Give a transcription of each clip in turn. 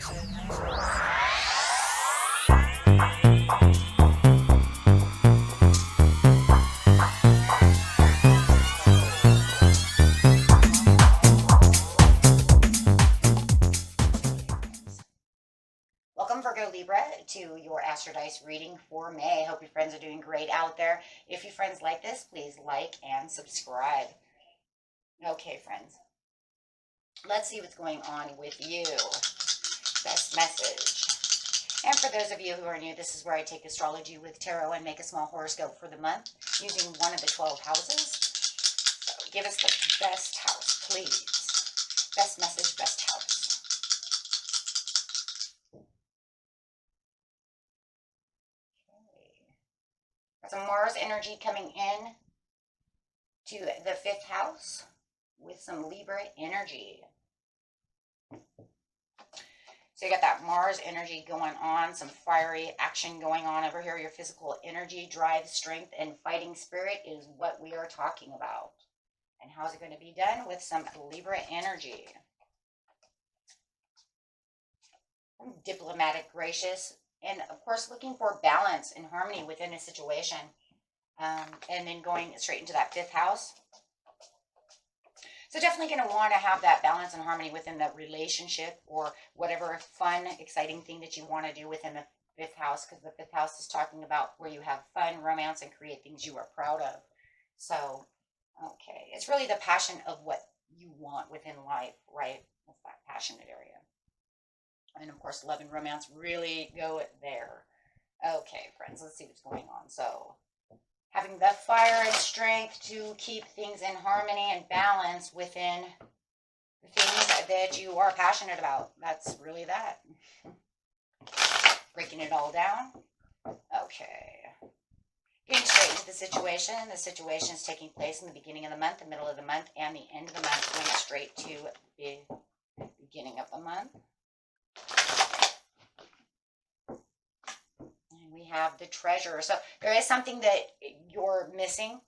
Welcome, Virgo Libra, to your Astrodice reading for May. Hope your friends are doing great out there. If your friends like this, please like and subscribe. Okay, friends, let's see what's going on with you. Best message. And for those of you who are new, this is where I take astrology with tarot and make a small horoscope for the month using one of the 12 houses. So give us the best house, please. Best message, best house. Some Mars energy coming in to the 5th house with some Libra energy. So you got that Mars energy going on, some fiery action going on over here. Your physical energy, drive, strength, and fighting spirit is what we are talking about. And how's it going to be done? With some Libra energy. Diplomatic, gracious, and of course looking for balance and harmony within a situation. And then going straight into that 5th house. So definitely going to want to have that balance and harmony within the relationship or whatever fun, exciting thing that you want to do within the 5th house, because the 5th house is talking about where you have fun, romance, and create things you are proud of. So, okay, it's really the passion of what you want within life, right? That's that passionate area. And of course, love and romance really go there. Okay, friends, let's see what's going on. So, having the fire and strength to keep things in harmony and balance within the things that you are passionate about. That's really that. Breaking it all down. Okay. Getting straight into the situation. The situation is taking place in the beginning of the month, the middle of the month, and the end of the month. Going straight to the beginning of the month. And we have the treasure. So there is something that you're missing,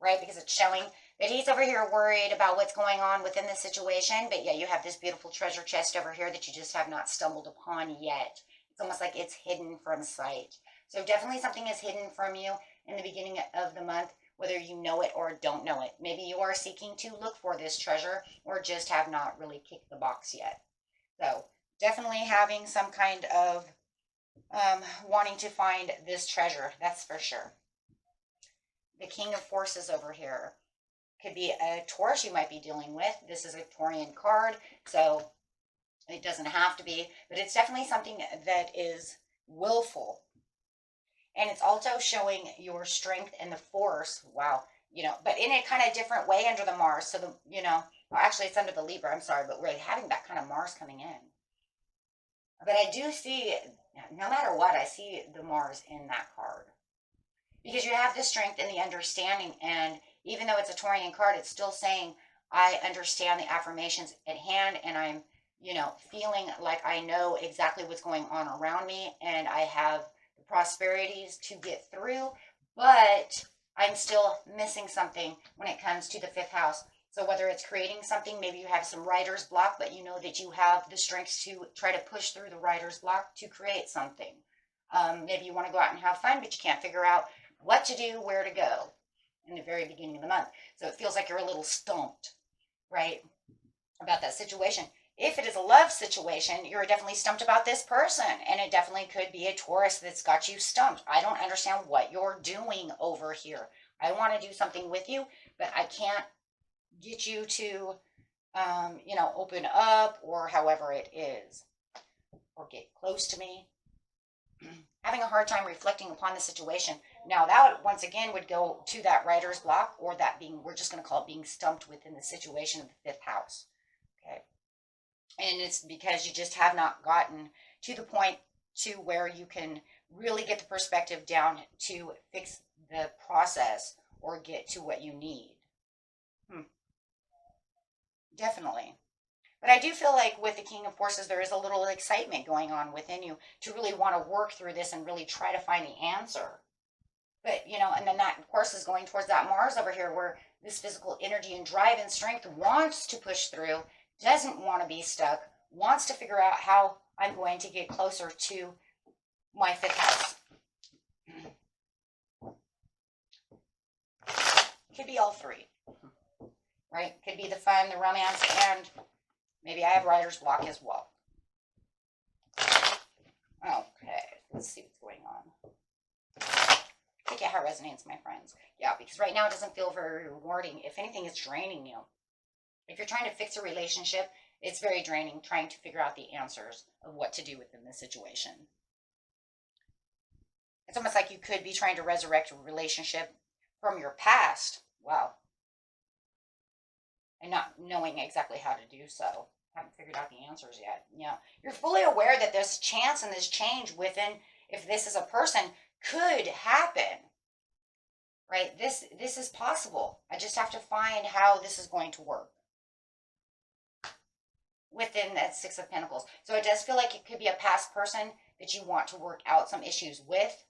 right? Because it's showing that he's over here worried about what's going on within the situation. But yeah, you have this beautiful treasure chest over here that you just have not stumbled upon yet. It's almost like it's hidden from sight. So definitely something is hidden from you in the beginning of the month, whether you know it or don't know it. Maybe you are seeking to look for this treasure or just have not really kicked the box yet. So definitely having some kind of wanting to find this treasure, that's for sure. The King of Forces over here could be a Taurus you might be dealing with. This is a Taurian card, so it doesn't have to be, but it's definitely something that is willful. And it's also showing your strength and the force. Wow. But in a kind of different way under the Mars. So well, actually it's under the Libra, I'm sorry, but we're having that kind of Mars coming in. But I do see, no matter what, I see the Mars in that card. Because you have the strength and the understanding, and even though it's a Taurian card, it's still saying, I understand the affirmations at hand, and I'm, feeling like I know exactly what's going on around me, and I have the prosperities to get through, but I'm still missing something when it comes to the 5th house. So whether it's creating something, maybe you have some writer's block, but you know that you have the strength to try to push through the writer's block to create something. Maybe you want to go out and have fun, but you can't figure out what to do, where to go in the very beginning of the month. So it feels like you're a little stumped, right, about that situation. If it is a love situation, you're definitely stumped about this person, and it definitely could be a Taurus that's got you stumped. I don't understand what you're doing over here. I want to do something with you, but I can't get you to, open up or however it is, or get close to me. Having a hard time reflecting upon the situation. Now that once again would go to that writer's block, or that being, we're just going to call it being stumped within the situation of the 5th house. Okay. And it's because you just have not gotten to the point to where you can really get the perspective down to fix the process or get to what you need. Definitely. But I do feel like with the King of Forces, there is a little excitement going on within you to really want to work through this and really try to find the answer. But, and then that, of course, is going towards that Mars over here where this physical energy and drive and strength wants to push through, doesn't want to be stuck, wants to figure out how I'm going to get closer to my 5th house. Could be all 3, right? Could be the fun, the romance, and maybe I have writer's block as well. Okay, let's see what's going on. Take it how it resonates, my friends. Yeah, because right now it doesn't feel very rewarding. If anything, it's draining you. If you're trying to fix a relationship, it's very draining trying to figure out the answers of what to do within this situation. It's almost like you could be trying to resurrect a relationship from your past. Wow. And not knowing exactly how to do so. Haven't figured out the answers yet. Yeah. You're fully aware that this chance and this change within, if this is a person, could happen. Right? This is possible. I just have to find how this is going to work within that 6 of Pentacles. So it does feel like it could be a past person that you want to work out some issues with.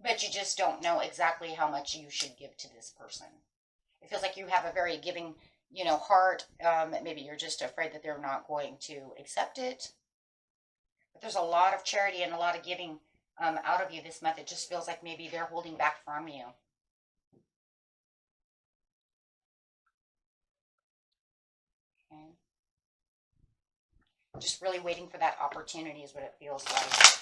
But you just don't know exactly how much you should give to this person. It feels like you have a very giving, heart. Maybe you're just afraid that they're not going to accept it. But there's a lot of charity and a lot of giving out of you this month. It just feels like maybe they're holding back from you. Okay. Just really waiting for that opportunity is what it feels like.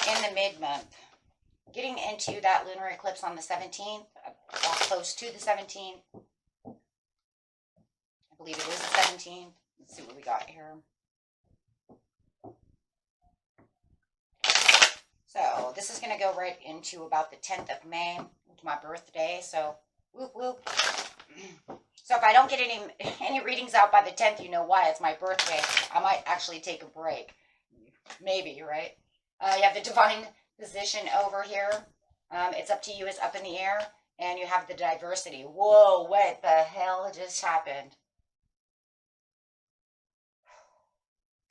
In the mid-month, getting into that lunar eclipse on the 17th, close to the 17th. I believe it is the 17th. Let's see what we got here. So this is going to go right into about the 10th of May, which is my birthday. So whoop whoop. So if I don't get any readings out by the 10th, you know why. It's my birthday. I might actually take a break. Maybe, right? You have the divine position over here. It's up to you. It's up in the air. And you have the diversity. Whoa, what the hell just happened?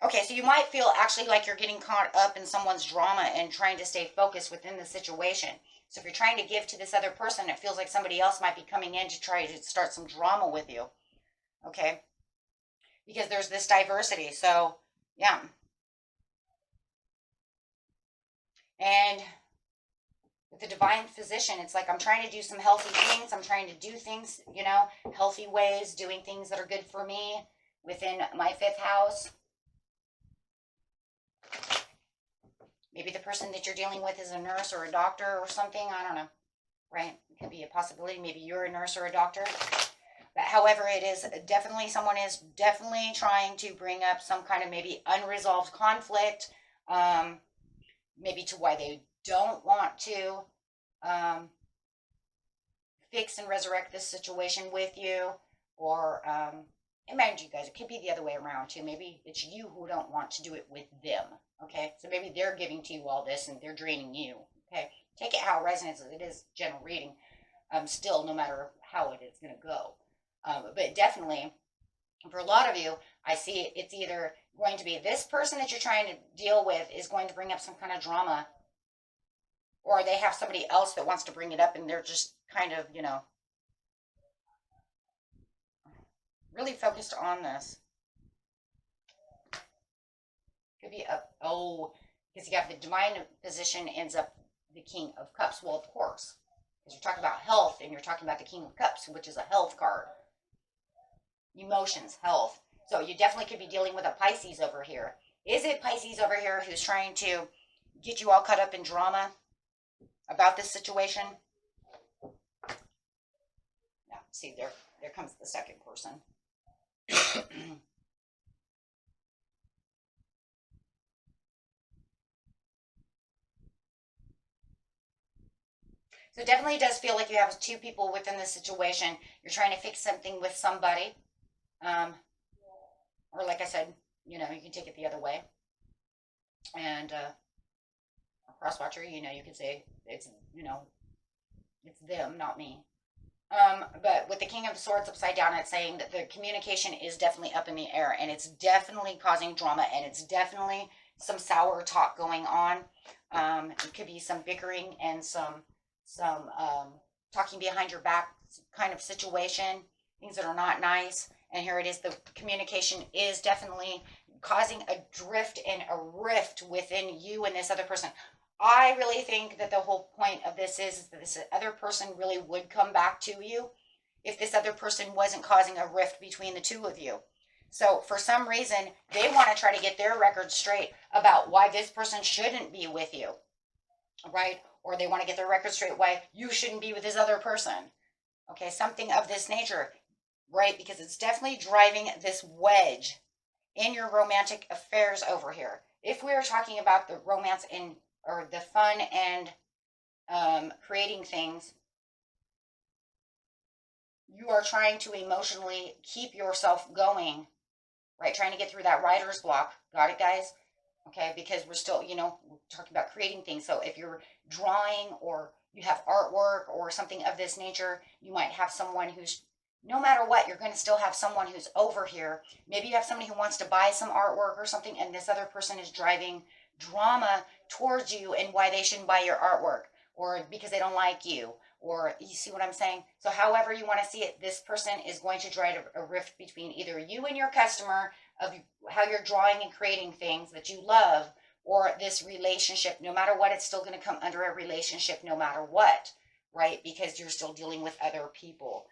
Okay, so you might feel actually like you're getting caught up in someone's drama and trying to stay focused within the situation. So if you're trying to give to this other person, it feels like somebody else might be coming in to try to start some drama with you. Okay? Because there's this diversity. So, yeah. And with the divine physician, it's like I'm trying to do some healthy things. I'm trying to do things, healthy ways, doing things that are good for me within my 5th house. Maybe the person that you're dealing with is a nurse or a doctor or something. I don't know. Right? It could be a possibility. Maybe you're a nurse or a doctor. But however, it is definitely, someone is definitely trying to bring up some kind of maybe unresolved conflict. Maybe to why they don't want to fix and resurrect this situation with you. Or, and mind you guys, it could be the other way around too. Maybe it's you who don't want to do it with them. Okay, so maybe they're giving to you all this and they're draining you. Okay, take it how it resonates. It is general reading. Still, no matter how it is going to go. But definitely, for a lot of you, I see it's either going to be this person that you're trying to deal with is going to bring up some kind of drama, or they have somebody else that wants to bring it up and they're just kind of, really focused on this. Could be up, because you got the divine position ends up the King of Cups. Well, of course, because you're talking about health and you're talking about the King of Cups, which is a health card. Emotions, health. So you definitely could be dealing with a Pisces over here. Is it Pisces over here who's trying to get you all caught up in drama about this situation? Yeah, see, there comes the second person. So it definitely does feel like you have 2 people within this situation. You're trying to fix something with somebody. Or like I said, you can take it the other way. And a cross-watcher, you could say it's, it's them, not me. But with the King of Swords upside down, it's saying that the communication is definitely up in the air. And it's definitely causing drama. And it's definitely some sour talk going on. It could be some bickering and some talking behind your back kind of situation, things that are not nice. And here it is, the communication is definitely causing a drift and a rift within you and this other person. I really think that the whole point of this is that this other person really would come back to you if this other person wasn't causing a rift between the two of you. So for some reason, they want to try to get their record straight about why this person shouldn't be with you, right? Or they want to get their record straight why you shouldn't be with this other person. Okay, something of this nature, right? Because it's definitely driving this wedge in your romantic affairs over here. If we are talking about the romance and or the fun and creating things, you are trying to emotionally keep yourself going, right? Trying to get through that writer's block. Got it, guys? Okay, because we're still, we're talking about creating things. So if you're drawing or you have artwork or something of this nature, you might have someone who's, no matter what, you're going to still have someone who's over here. Maybe you have somebody who wants to buy some artwork or something, and this other person is driving drama towards you and why they shouldn't buy your artwork, or because they don't like you, or you see what I'm saying? So however you want to see it, this person is going to drive a rift between either you and your customer of how you're drawing and creating things that you love, or this relationship. No matter what, it's still going to come under a relationship no matter what, right? Because you're still dealing with other people.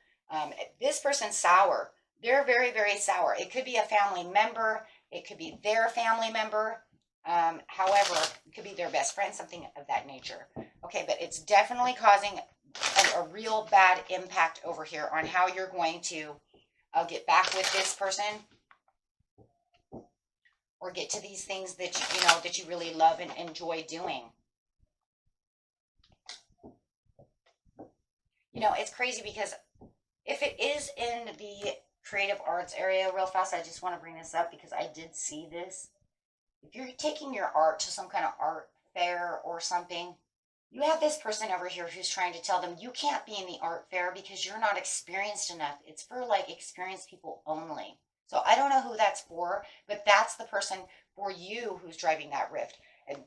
This person's sour. They're very, very sour. It could be a family member. It could be their family member. However, it could be their best friend, something of that nature. Okay, but it's definitely causing a real bad impact over here on how you're going to get back with this person, or get to these things that that you really love and enjoy doing. It's crazy because if it is in the creative arts area, real fast, I just want to bring this up because I did see this. If you're taking your art to some kind of art fair or something, you have this person over here who's trying to tell them you can't be in the art fair because you're not experienced enough. It's for like experienced people only. So I don't know who that's for, but that's the person for you who's driving that rift, and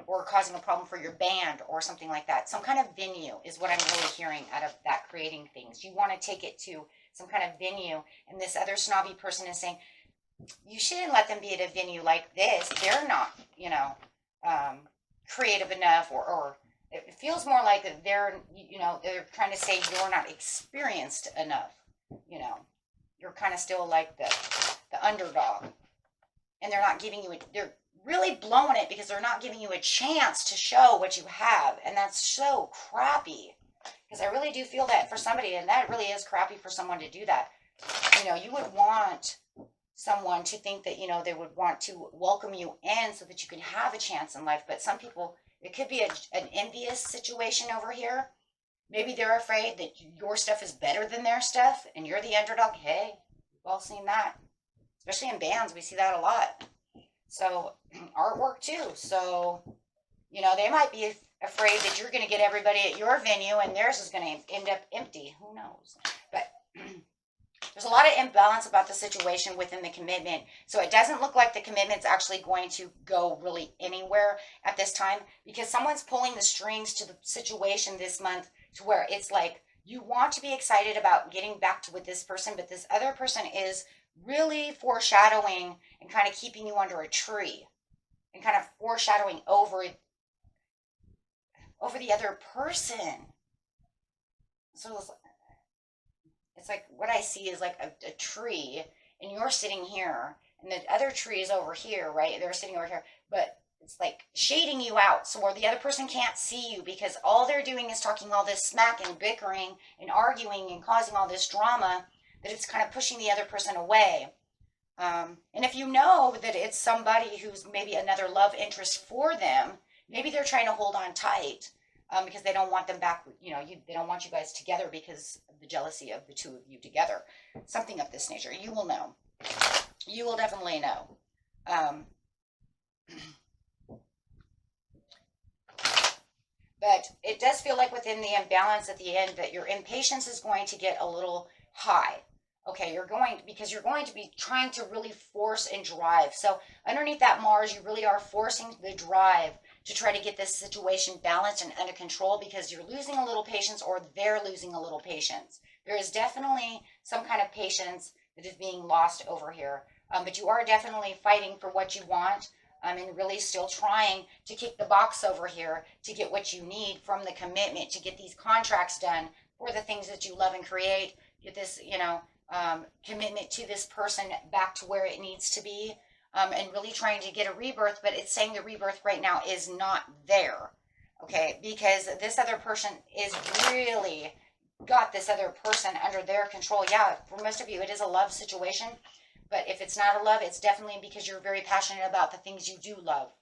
or causing a problem for your band or something like that. Some kind of venue is what I'm really hearing out of that creating things. You want to take it to some kind of venue, and this other snobby person is saying, you shouldn't let them be at a venue like this. They're not, creative enough, or it feels more like they're trying to say you're not experienced enough. You're kind of still like the underdog, and they're not giving you they're really blowing it because they're not giving you a chance to show what you have, and that's so crappy. Because I really do feel that for somebody, and that really is crappy for someone to do that. You would want someone to think that they would want to welcome you in so that you can have a chance in life. But some people, it could be an envious situation over here. Maybe they're afraid that your stuff is better than their stuff and you're the underdog. Hey, we've all seen that, especially in bands. We see that a lot. So artwork too. So they might be afraid that you're going to get everybody at your venue and theirs is going to end up empty. Who knows? But there's a lot of imbalance about the situation within the commitment. So it doesn't look like the commitment's actually going to go really anywhere at this time, because someone's pulling the strings to the situation this month to where it's like you want to be excited about getting back to with this person, but this other person is really foreshadowing and kind of keeping you under a tree and kind of foreshadowing over the other person. So it's like what I see is like a tree, and you're sitting here, and the other tree is over here, right? They're sitting over here, but it's like shading you out, so where the other person can't see you, because all they're doing is talking all this smack and bickering and arguing and causing all this drama, that it's kind of pushing the other person away. And if you know that it's somebody who's maybe another love interest for them, maybe they're trying to hold on tight. Because they don't want them back, they don't want you guys together because of the jealousy of the two of you together. Something of this nature. You will know. You will definitely know. But it does feel like within the imbalance at the end that your impatience is going to get a little high. Okay, because you're going to be trying to really force and drive. So underneath that Mars, you really are forcing the drive to try to get this situation balanced and under control because you're losing a little patience or they're losing a little patience. There is definitely some kind of patience that is being lost over here. But you are definitely fighting for what you want and really still trying to kick the box over here to get what you need from the commitment, to get these contracts done for the things that you love and create, get this, commitment to this person back to where it needs to be, and really trying to get a rebirth. But it's saying the rebirth right now is not there, okay, because this other person is really got this other person under their control. Yeah, for most of you, it is a love situation. But if it's not a love, it's definitely because you're very passionate about the things you do love.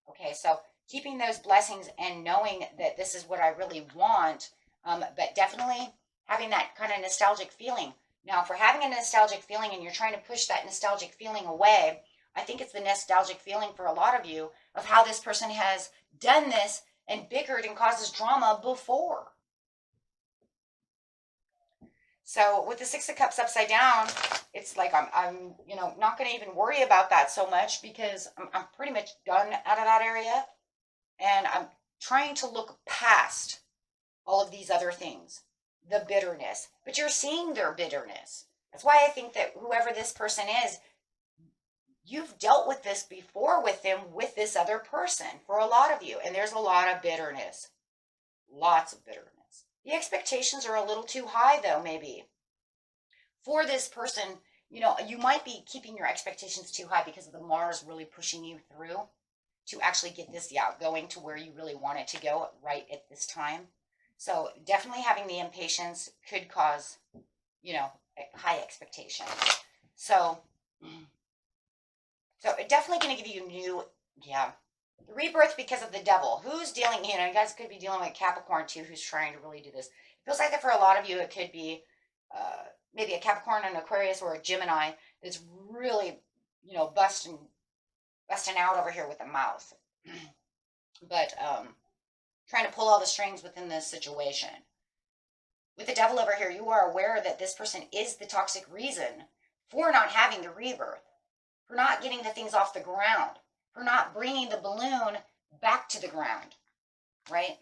Okay, so keeping those blessings and knowing that this is what I really want, but definitely having that kind of nostalgic feeling. Now, if we're having a nostalgic feeling and you're trying to push that nostalgic feeling away, I think it's the nostalgic feeling for a lot of you of how this person has done this and bickered and causes drama before. So with the Six of Cups upside down, it's like I'm not going to even worry about that so much because I'm pretty much done out of that area. And I'm trying to look past all of these other things, the bitterness. But you're seeing their bitterness. That's why I think that whoever this person is, you've dealt with this before with them, with this other person, for a lot of you. And there's a lot of bitterness. Lots of bitterness. The expectations are a little too high, though, maybe. For this person, you might be keeping your expectations too high because of the Mars really pushing you through to actually get this, going to where you really want it to go right at this time. So definitely having the impatience could cause, high expectations. So definitely going to give you new, the rebirth because of the devil. Who's dealing, you guys could be dealing with Capricorn too, who's trying to really do this. It feels like that for a lot of you, it could be maybe a Capricorn, an Aquarius, or a Gemini that's really, busting out over here with the mouth. But trying to pull all the strings within this situation. With the devil over here, you are aware that this person is the toxic reason for not having the rebirth, for not getting the things off the ground, for not bringing the balloon back to the ground, right?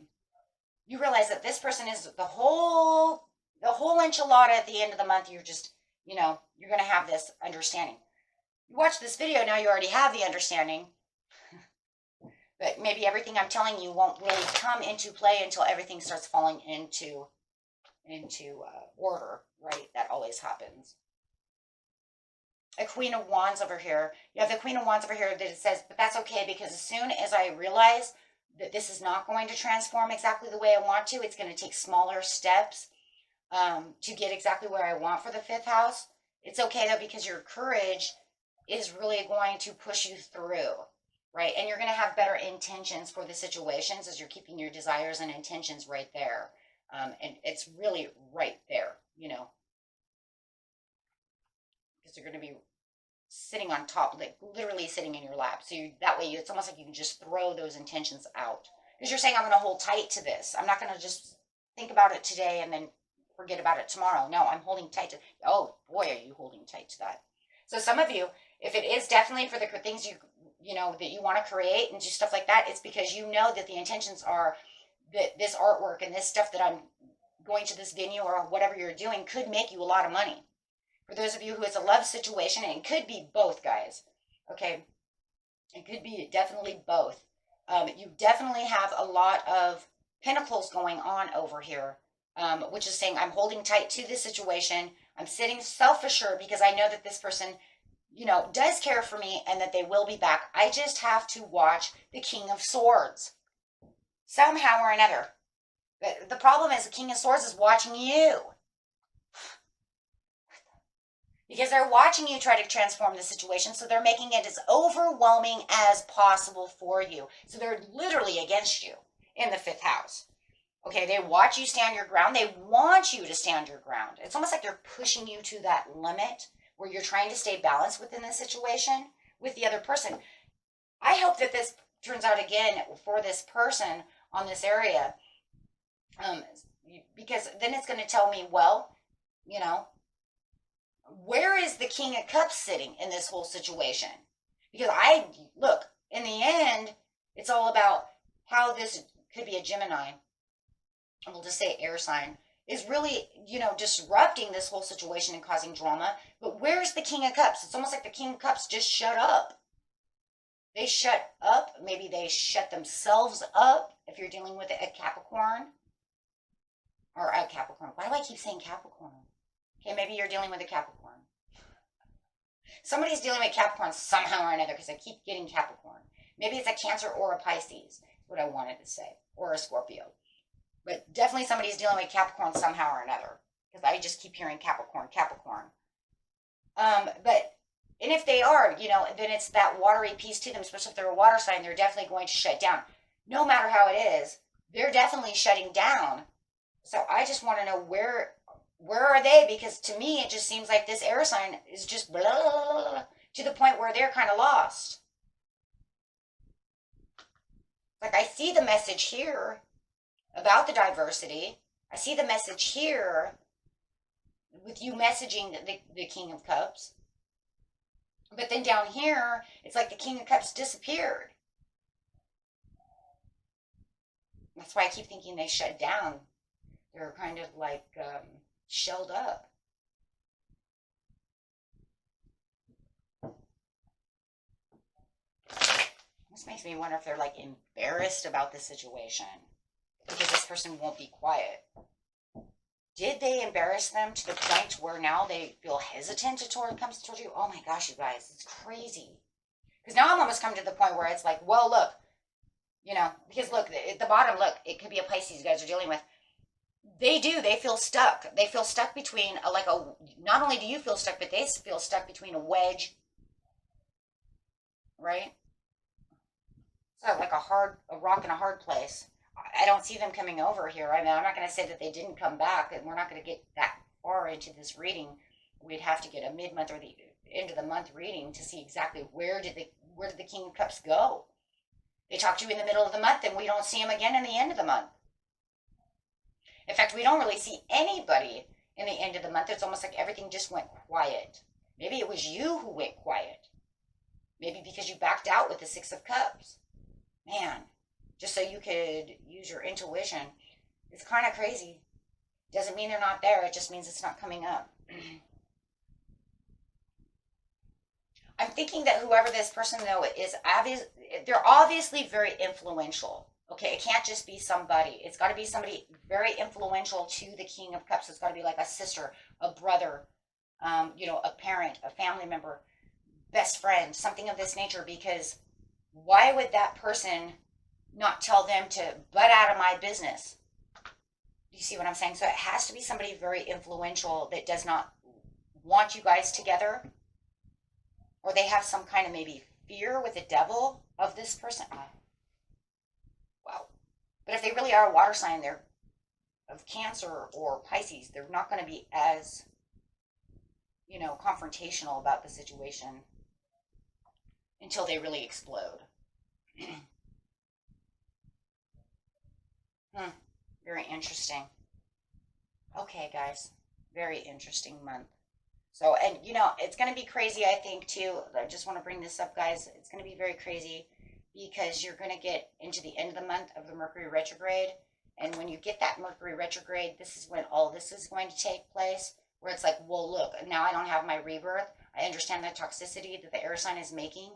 You realize that this person is the whole enchilada at the end of the month. You're just, you're going to have this understanding. You watch this video, now you already have the understanding. But maybe everything I'm telling you won't really come into play until everything starts falling into order, right? That always happens. A Queen of Wands over here. You have the Queen of Wands over here that it says, but that's okay because as soon as I realize that this is not going to transform exactly the way I want to, it's going to take smaller steps to get exactly where I want for the fifth house. It's okay though because your courage is really going to push you through, right? And you're going to have better intentions for the situations as you're keeping your desires and intentions right there. And it's really right there, because they're going to be sitting on top, like literally sitting in your lap. So that way it's almost like you can just throw those intentions out. Because you're saying, I'm going to hold tight to this. I'm not going to just think about it today and then forget about it tomorrow. No, I'm holding tight to, oh boy, are you holding tight to that. So some of you, if it is definitely for the things that you want to create and do stuff like that, it's because you know that the intentions are that this artwork and this stuff that I'm going to this venue or whatever you're doing could make you a lot of money. For those of you who it's a love situation, and it could be both, guys, okay? It could be definitely both. You definitely have a lot of pentacles going on over here, which is saying I'm holding tight to this situation. I'm sitting self-assured because I know that this person, does care for me and that they will be back. I just have to watch the King of Swords somehow or another. But the problem is the King of Swords is watching you. Because they're watching you try to transform the situation, so they're making it as overwhelming as possible for you. So they're literally against you in the fifth house. Okay, they watch you stand your ground. They want you to stand your ground. It's almost like they're pushing you to that limit where you're trying to stay balanced within the situation with the other person. I hope that this turns out again for this person on this area, because then it's going to tell me, well, where is the King of Cups sitting in this whole situation? Because look, in the end, it's all about how this could be a Gemini, we'll just say air sign, is really, disrupting this whole situation and causing drama. But where's the King of Cups? It's almost like the King of Cups just shut up. They shut up. Maybe they shut themselves up if you're dealing with a Capricorn. Or a Capricorn. Why do I keep saying Capricorn? Okay, maybe you're dealing with a Capricorn. Somebody's dealing with Capricorn somehow or another because I keep getting Capricorn. Maybe it's a Cancer or a Pisces, is what I wanted to say. Or a Scorpio. But definitely somebody's dealing with Capricorn somehow or another. Because I just keep hearing Capricorn, Capricorn. And if they are, then it's that watery piece to them, especially if they're a water sign, they're definitely going to shut down. No matter how it is, they're definitely shutting down. So I just want to know where are they? Because to me, it just seems like this air sign is just blah, blah, blah, blah, to the point where they're kind of lost. Like I see the message here about the diversity. I see the message here with you messaging the King of Cups. But then down here, it's like the King of Cups disappeared. That's why I keep thinking they shut down. They're kind of like shelled up. This makes me wonder if they're like embarrassed about the situation because this person won't be quiet. Did they embarrass them to the point where now they feel hesitant to come towards you? Oh my gosh, you guys, it's crazy. Because now I'm almost come to the point where it's like, well, look, because look, at the bottom, look, it could be a Pisces you guys are dealing with. They feel stuck. They feel stuck between not only do you feel stuck, but they feel stuck between a wedge, right? So like a rock in a hard place. I don't see them coming over here. I mean, I'm not going to say that they didn't come back, and we're not going to get that far into this reading. We'd have to get a mid-month or the end of the month reading to see exactly where did the King of Cups go. They talk to you in the middle of the month, and we don't see them again in the end of the month. In fact, we don't really see anybody in the end of the month. It's almost like everything just went quiet. Maybe it was you who went quiet. Maybe because you backed out with the Six of Cups. Man, just so you could use your intuition. It's kind of crazy. Doesn't mean they're not there. It just means it's not coming up. I'm thinking that whoever this person, though, is they're obviously very influential. Okay, it can't just be somebody. It's got to be somebody very influential to the King of Cups. It's got to be like a sister, a brother, a parent, a family member, best friend, something of this nature. Because why would that person not tell them to butt out of my business? Do you see what I'm saying? So it has to be somebody very influential that does not want you guys together. Or they have some kind of maybe fear with the devil of this person. Wow. But if they really are a water sign, they're of Cancer or Pisces, they're not going to be as, confrontational about the situation until they really explode. Very interesting. Okay, guys. Very interesting month. So, and it's going to be crazy, I think, too. I just want to bring this up, guys. It's going to be very crazy because you're going to get into the end of the month of the Mercury retrograde. And when you get that Mercury retrograde, this is when all this is going to take place, where it's like, well, look, now I don't have my rebirth. I understand the toxicity that the air sign is making,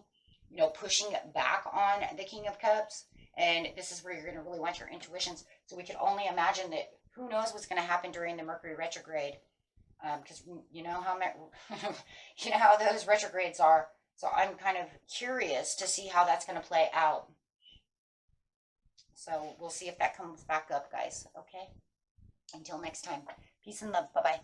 pushing back on the King of Cups. And this is where you're going to really want your intuitions. So we could only imagine that who knows what's going to happen during the Mercury retrograde. Because you know how those retrogrades are. So I'm kind of curious to see how that's going to play out. So we'll see if that comes back up, guys. Okay? Until next time. Peace and love. Bye-bye.